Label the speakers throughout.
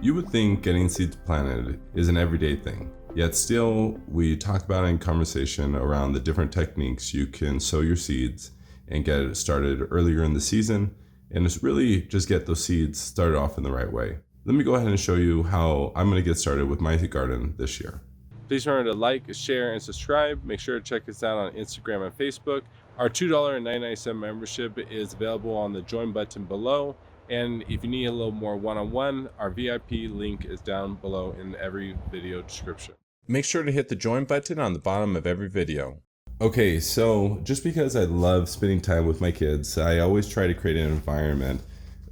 Speaker 1: You would think getting seeds planted is an everyday thing, yet still we talk about it in conversation around the different techniques you can sow your seeds and get it started earlier in the season, and it's really just get those seeds started off in the right way. Let me go ahead and show you how I'm going to get started with my garden this year. Please remember to like, share, and subscribe. Make sure to check us out on Instagram and Facebook. Our $2.99 membership is available on the join button below. And if you need a little more one-on-one, our VIP link is down below in every video description. Make sure to hit the join button on the bottom of every video. Okay, so just because I love spending time with my kids, I always try to create an environment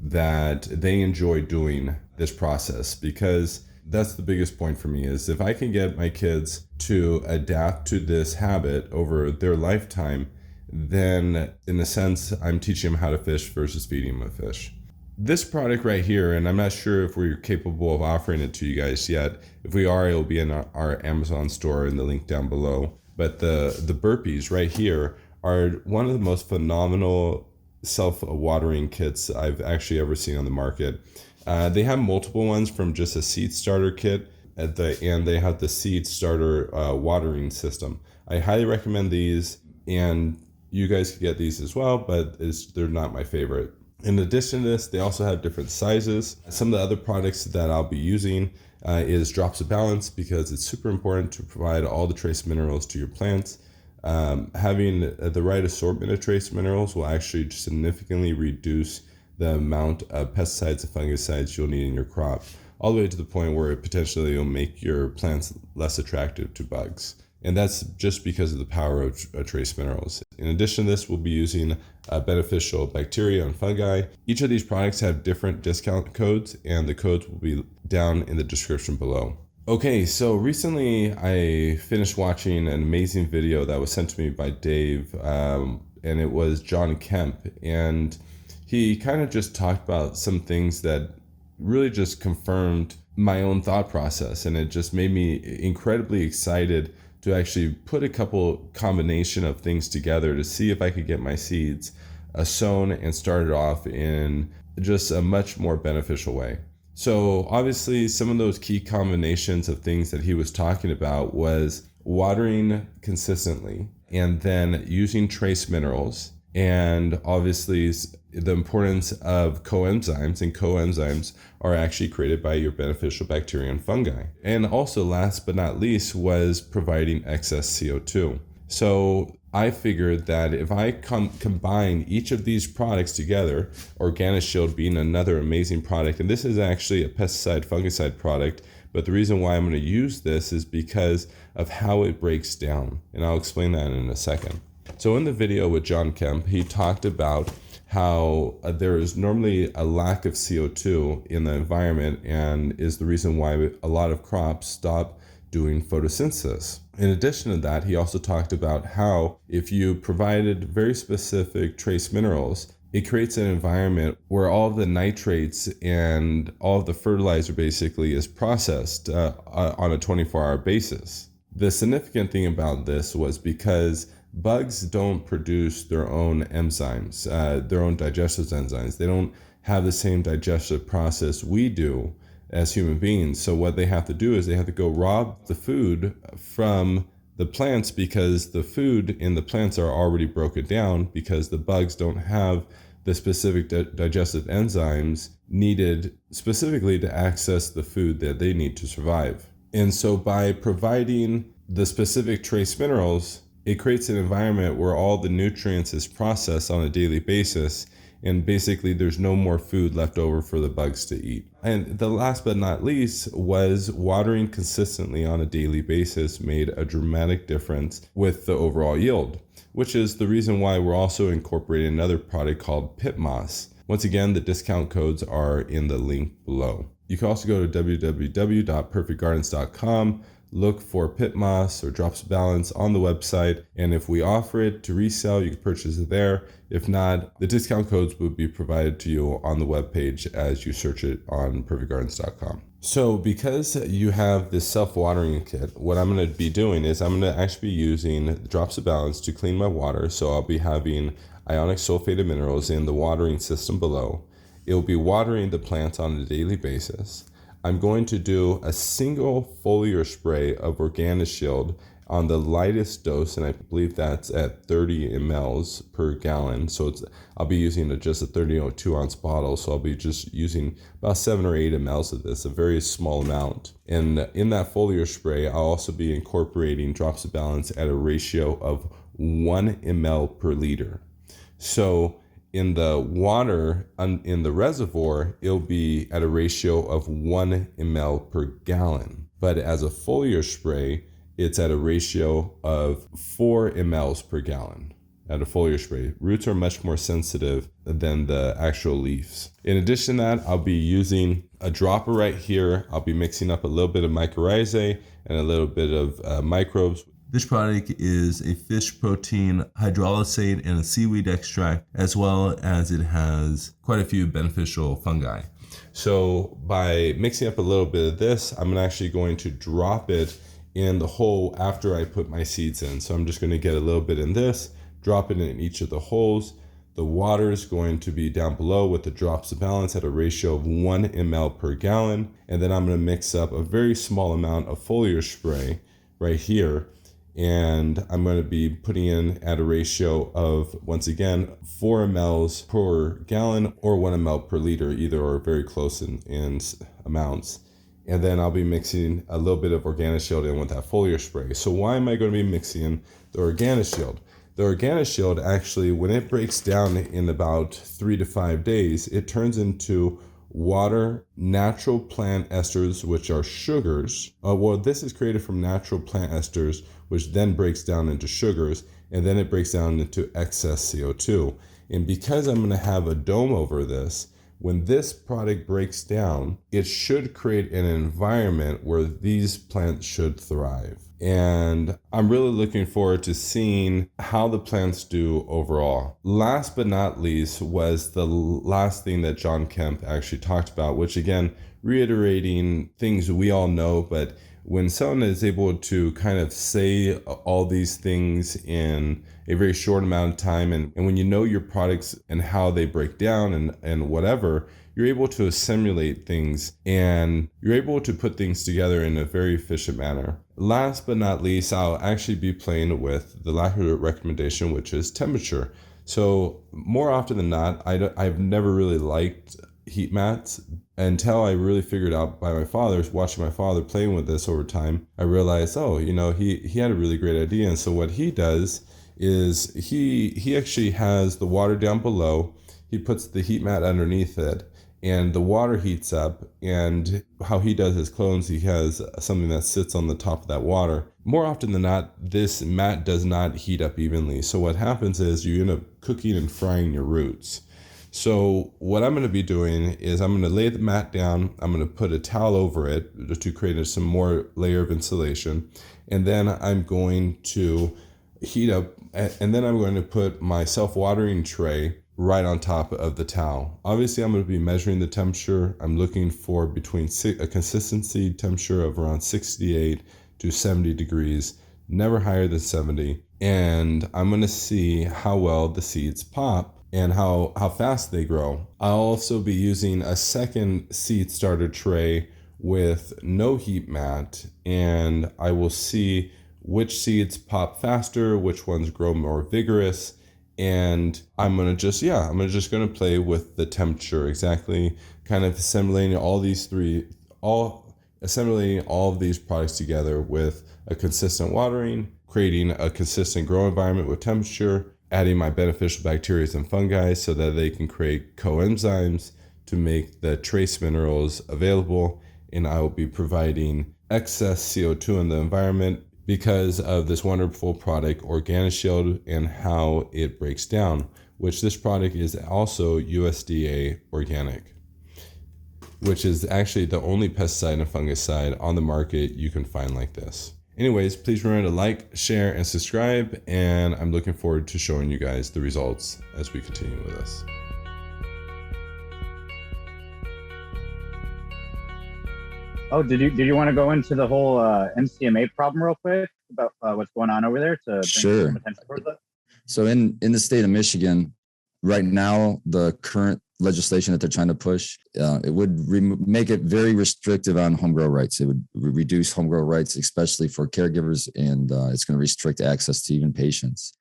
Speaker 1: that they enjoy doing this process, because that's the biggest point for me, is if I can get my kids to adapt to this habit over their lifetime, then in a sense, I'm teaching them how to fish versus feeding them a fish. This product right here, and I'm not sure if we're capable of offering it to you guys yet. If we are, it'll be in our Amazon store in the link down below. But the burpees right here are one of the most phenomenal self-watering kits I've actually ever seen on the market. They have multiple ones, from just a seed starter kit and they have the seed starter watering system. I highly recommend these, and you guys can get these as well, but they're not my favorite. In addition to this, they also have different sizes. Some of the other products that I'll be using is Drops of Balance, because it's super important to provide all the trace minerals to your plants. Having the right assortment of trace minerals will actually significantly reduce the amount of pesticides and fungicides you'll need in your crop, all the way to the point where it potentially will make your plants less attractive to bugs. And that's just because of the power of trace minerals. In addition to this, we'll be using beneficial bacteria and fungi. Each of these products have different discount codes, and the codes will be down in the description below. Okay, so recently I finished watching an amazing video that was sent to me by Dave, and it was John Kemp. And he kind of just talked about some things that really just confirmed my own thought process, and it just made me incredibly excited to actually put a couple combination of things together to see if I could get my seeds sown and started off in just a much more beneficial way. So obviously some of those key combinations of things that he was talking about was watering consistently, and then using trace minerals, and obviously the importance of coenzymes, and coenzymes are actually created by your beneficial bacteria and fungi. And also, last but not least, was providing excess CO2. So I figured that if I combine each of these products together, OrganiShield being another amazing product, and this is actually a pesticide fungicide product, but the reason why I'm going to use this is because of how it breaks down, and I'll explain that in a second. So in the video with John Kemp, he talked about how there is normally a lack of CO2 in the environment, and is the reason why a lot of crops stop doing photosynthesis. In addition to that, he also talked about how if you provided very specific trace minerals, it creates an environment where all of the nitrates and all of the fertilizer basically is processed on a 24-hour basis. The significant thing about this was because bugs don't produce their own enzymes, their own digestive enzymes. They don't have the same digestive process we do as human beings. So what they have to do is they have to go rob the food from the plants, because the food in the plants are already broken down, because the bugs don't have the specific digestive enzymes needed specifically to access the food that they need to survive. And so by providing the specific trace minerals, it creates an environment where all the nutrients is processed on a daily basis, and basically there's no more food left over for the bugs to eat. And the last but not least was watering consistently on a daily basis made a dramatic difference with the overall yield, which is the reason why we're also incorporating another product called Pit Moss. Once again, the discount codes are in the link below. You can also go to www.perfectgardens.com, look for Pit Moss or Drops of Balance on the website, and if we offer it to resell, you can purchase it there. If not, the discount codes will be provided to you on the webpage as you search it on perfectgardens.com. So because you have this self-watering kit, what I'm going to be doing is I'm going to actually be using Drops of Balance to clean my water. So I'll be having ionic sulfated minerals in the watering system below. It will be watering the plants on a daily basis. I'm going to do a single foliar spray of OrganiShield on the lightest dose, and I believe that's at 30 mLs per gallon. So I'll be using just a 32 ounce bottle, so I'll be just using about 7 or 8 mLs of this, a very small amount. And in that foliar spray, I'll also be incorporating drops of balance at a ratio of 1 ml per liter. So in the water, in the reservoir, it'll be at a ratio of 1 ml per gallon. But as a foliar spray, it's at a ratio of 4 mLs per gallon at a foliar spray. Roots are much more sensitive than the actual leaves. In addition to that, I'll be using a dropper right here. I'll be mixing up a little bit of mycorrhizae and a little bit of microbes. This product is a fish protein hydrolysate and a seaweed extract, as well as it has quite a few beneficial fungi. So by mixing up a little bit of this, I'm actually going to drop it in the hole after I put my seeds in. So I'm just going to get a little bit in this, drop it in each of the holes. The water is going to be down below with the drops of balance at a ratio of 1 ml per gallon. And then I'm going to mix up a very small amount of foliar spray right here. And I'm going to be putting in at a ratio of, once again, 4 mLs per gallon or 1 ml per liter, either or very close in amounts. And then I'll be mixing a little bit of OrganiShield in with that foliar spray. So why am I going to be mixing the OrganiShield? The OrganiShield actually, when it breaks down in about 3 to 5 days, it turns into water, natural plant esters, which are sugars. Well, this is created from natural plant esters, which then breaks down into sugars, and then it breaks down into excess CO2. And because I'm going to have a dome over this, when this product breaks down, it should create an environment where these plants should thrive. And I'm really looking forward to seeing how the plants do overall. Last but not least was the last thing that John Kemp actually talked about, which again, reiterating things we all know, but when someone is able to kind of say all these things in a very short amount of time, and when you know your products and how they break down and whatever, you're able to assimilate things and you're able to put things together in a very efficient manner. Last but not least, I'll actually be playing with the lacquer recommendation, which is temperature. So more often than not, I've never really liked heat mats until I really figured out by watching my father playing with this over time. I realized, he had a really great idea. And so what he does is he actually has the water down below. He puts the heat mat underneath it, and the water heats up. And how he does his clones, he has something that sits on the top of that water. More often than not, this mat does not heat up evenly. So what happens is you end up cooking and frying your roots. So what I'm going to be doing is I'm going to lay the mat down. I'm going to put a towel over it to create some more layer of insulation. And then I'm going to heat up, and then I'm going to put my self-watering tray right on top of the towel. Obviously, I'm going to be measuring the temperature. I'm looking for between a consistency temperature of around 68 to 70 degrees, never higher than 70. And I'm going to see how well the seeds pop and how fast they grow. I'll also be using a second seed starter tray with no heat mat, and I will see which seeds pop faster, which ones grow more vigorous. And I'm just gonna play with the temperature, exactly kind of assembling all of these products together with a consistent watering, creating a consistent grow environment with temperature, adding my beneficial bacteria and fungi so that they can create coenzymes to make the trace minerals available. And I will be providing excess CO2 in the environment because of this wonderful product, OrganiShield, and how it breaks down, which this product is also USDA organic, which is actually the only pesticide and fungicide on the market you can find like this. Anyways, please remember to like, share, and subscribe, and I'm looking forward to showing you guys the results as we continue with this.
Speaker 2: Oh, did you want to go into the whole MCMA problem real quick about what's going on over there to bring
Speaker 3: Sure.
Speaker 2: some attention towards it?
Speaker 3: So in the state of Michigan, right now, the current legislation that they're trying to push. It would make it very restrictive on home grow rights. It would reduce home grow rights, especially for caregivers, and it's going to restrict access to even patients.